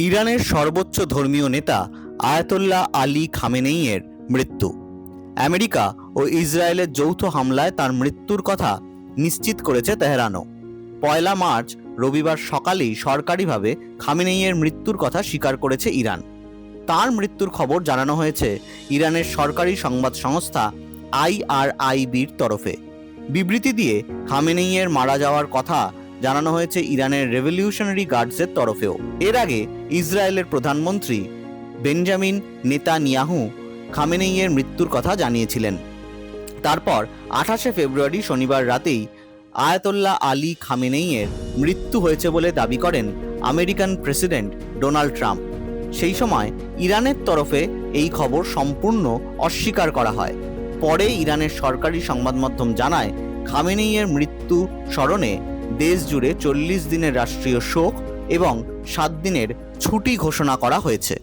ইরানের সর্বোচ্চ ধর্মীয় নেতা আয়াতোল্লাহ আলী খামেনেইয়ের মৃত্যু। আমেরিকা ও ইসরায়েলের যৌথ হামলায় তার মৃত্যুর কথা নিশ্চিত করেছে তেহরানও। 1 মার্চ রবিবার সকালেই সরকারিভাবে খামেনেইয়ের মৃত্যুর কথা স্বীকার করেছে ইরান। তার মৃত্যুর খবর জানানো হয়েছে ইরানের সরকারি সংবাদ সংস্থা IRIBর তরফে। বিবৃতি দিয়ে খামেনেইয়ের মারা যাওয়ার কথা জানানো হয়েছে ইরানের রেভলিউশনারি গার্ডসের তরফেও। এর আগে ইসরায়েলের প্রধানমন্ত্রী বেঞ্জামিন নেতানিয়াহু খামেনেইয়ের মৃত্যুর কথা জানিয়েছিলেন। তারপর 28শে ফেব্রুয়ারি শনিবার রাতেই আয়াতোল্লাহ আলী খামেনেইয়ের মৃত্যু হয়েছে বলে দাবি করেন আমেরিকান প্রেসিডেন্ট ডোনাল্ড ট্রাম্প। সেই সময় ইরানের তরফে এই খবর সম্পূর্ণ অস্বীকার করা হয়। পরে ইরানের সরকারি সংবাদ মাধ্যম জানায়, খামেনেইয়ের মৃত্যু স্মরণে দেশ জুড়ে 40 দিনের রাষ্ট্রীয় শোক এবং 7 দিনের ছুটি ঘোষণা করা হয়েছে।